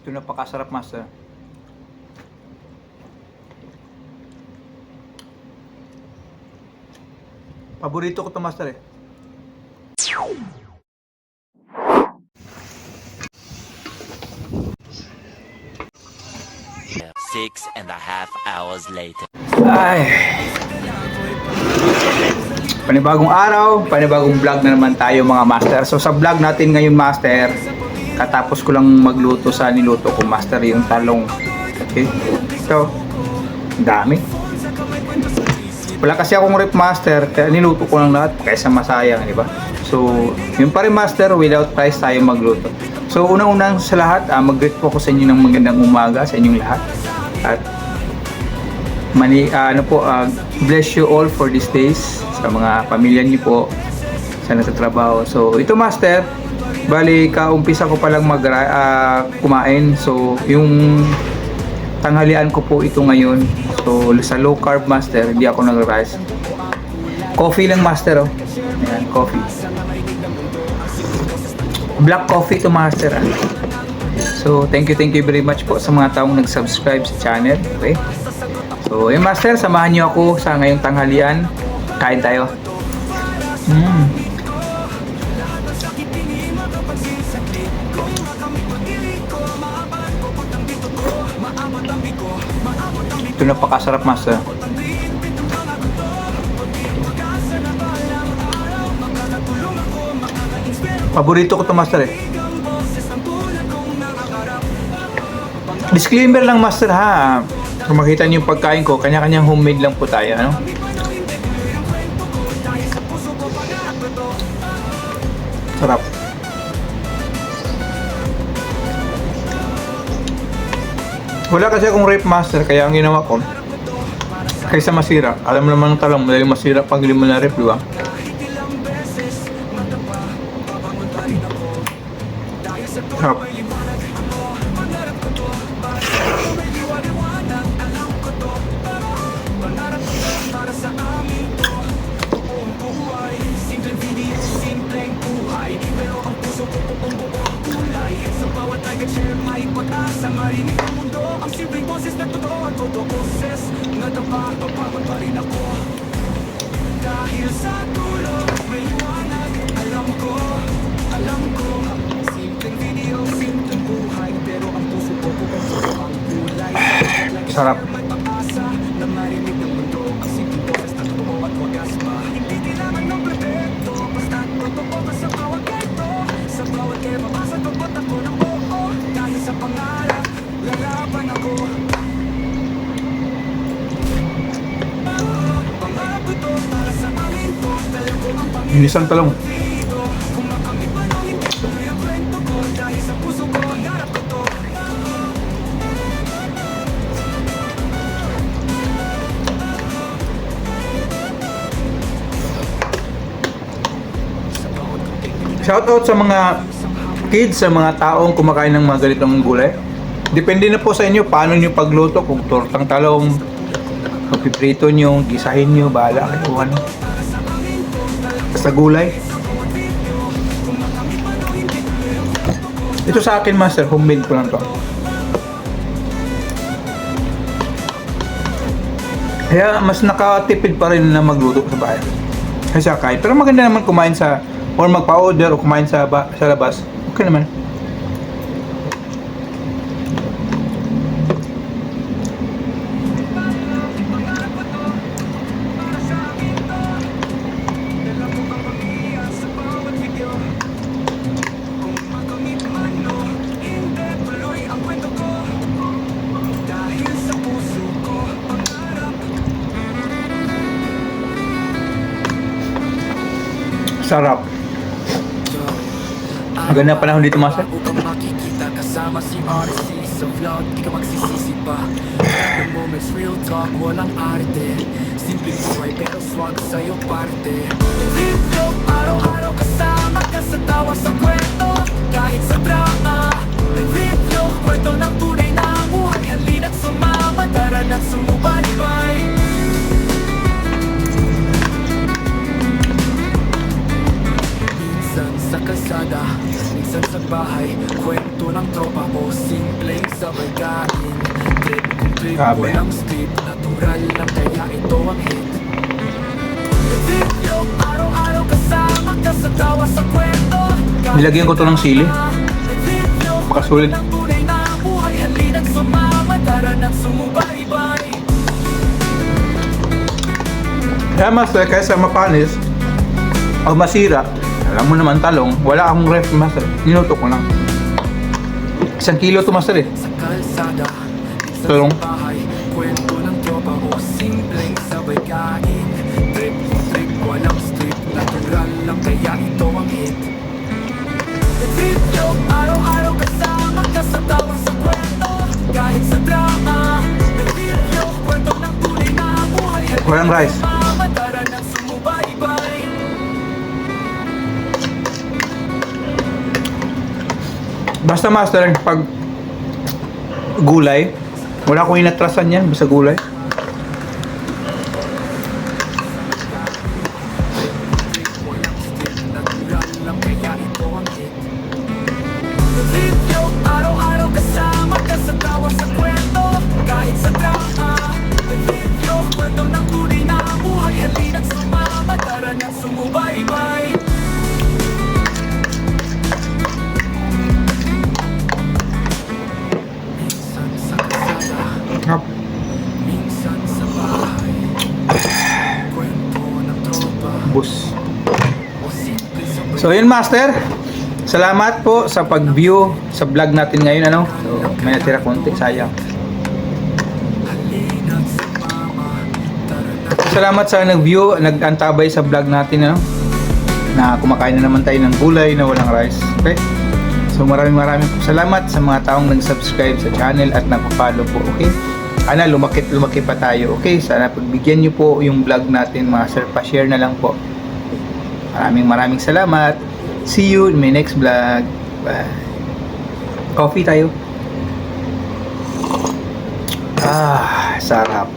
Ito napakasarap, master. Paborito ko to, master eh. Six and a half hours later. Ay. Panibagong araw, panibagong vlog na naman tayo mga master. So sa vlog natin ngayon, master, katapos ko lang magluto sa niluto ko, master, yung talong. Okay? So, dami. Wala kasi akong rep, master, kaya niluto ko lang lahat kaysa masayang, di ba? So, yun pa rin, master, without price tayo magluto. So, unang-unang sa lahat, mag-greet po ako sa inyo ng magandang umaga sa inyong lahat. At bless you all for these days sa mga pamilya niyo po sa nagtatrabaho. So ito, master, bali kaumpisa ko palang kumain. So yung tanghalian ko po ito ngayon. So sa low carb, master, hindi ako nag-rice. Coffee lang, master, oh. Ayan, coffee. Black coffee to, master, ah. So thank you very much po sa mga taong nag-subscribe sa channel. Okay? So, master, samahan niyo ako sa ngayong tanghalian. Kain tayo. Ito napakasarap, master. Paborito ko to, master eh. Disclaimer lang, master, ha. Kung makita niyo yung pagkain ko, kanya-kanyang homemade lang po tayo, ano? Sarap. Wala kasi akong rep, master, kaya ang ginawa ko, kaysa masira, alam naman ng talong, madali masira pag hindi mo na rep, di ba? Sarap. Sarap. Inisang talong. Shoutout sa mga kids, sa mga taong kumakain ng mga ganitong gulay. Depende na po sa inyo paano nyo pagluto, kung tortang talong, pagpiprito nyo, gisahin nyo, bahala kayo kung ano. Basta gulay. Ito sa akin, master, homemade ko lang to. Kaya mas nakatipid pa rin na magluto sa bahay kaysa kain. Pero maganda naman kumain sa or magpa-order o kumain sa labas. Okay naman. Sarap. Maganda panahon dito, master. Upang makikita kasama si Odyssey sa vlog, di ka magsisisi pa. The moments, real talk, walang arte. Simpleng buhay pero swag sa'yo parte. Video, araw-araw kasama ka sa tawa sa kwento. Kahit sa drama, video, kwento ng tunay na buhay. Halina't sumama, tara na't sumubaybay. Minsan sa kalsada, minsan sa bahay, kwento ng tropa o simpleng sabay kain. Trip kung trip, Grabe. walang script, natural lang kaya ito ang hit. Video, araw-araw kasama ka sa tawa sa kwento. Nilagyan ko to ng sili. Pakasulit. Ang tunay na buhay, halina't sumama, tara na't sumubaybay. Kaya master, kaysa mapanis o masira, alam mo naman talong, wala akong ref master. Niluto ko lang. 1 kilo to master eh. Sa kalsada, minsan Tulong. sa bahay, kwento ng tropa o simpleng sabay kain. Trip kung trip, walang strip, natural lang kaya ito ang hit. Video, araw-araw kasama ka sa tawang sa kwento. Kahit sa drama, video, kwento ng tunay na buhay. Walang rice. Sumama, tara na't sumubaybay. Basta master, pag gulay, wala akong inatrasan yan, basta gulay. Natural lang kaya ito ang hit. Video, araw-araw kasama ka sa tawa sa kwento. Kahit sa drama, video, kwento ng tunay na buhay. Halina't sumama, tara na't sumubaybay. Minsan sa kalsada, minsan sa bahay. Kwento ng tropa Bus. o simple sabay. So yun master, salamat po sa pag-view sa vlog natin ngayon ano. So may natira konti, sayang. Halina't sumama, tara na't Salamat sa nag-view, nag-antabay sa vlog natin ano. Na kumakain na naman tayo ng gulay na walang rice. Okay? So maraming po salamat sa mga taong nag-subscribe sa channel at nagpa-follow po, okay? Sana lumaki pa tayo, okay? Sana pagbigyan niyo po yung vlog natin mga sir, pa-share na lang po. Maraming salamat. See you in my next vlog. Bye. Coffee tayo. Sarap.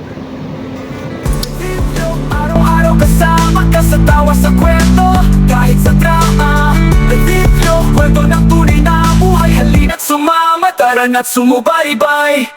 video, araw-araw kasama ka sa tawa sa kwento. Kahit sa drama, video, kwento ng tunay na buhay. Halina't sumama, tara na't sumubaybay.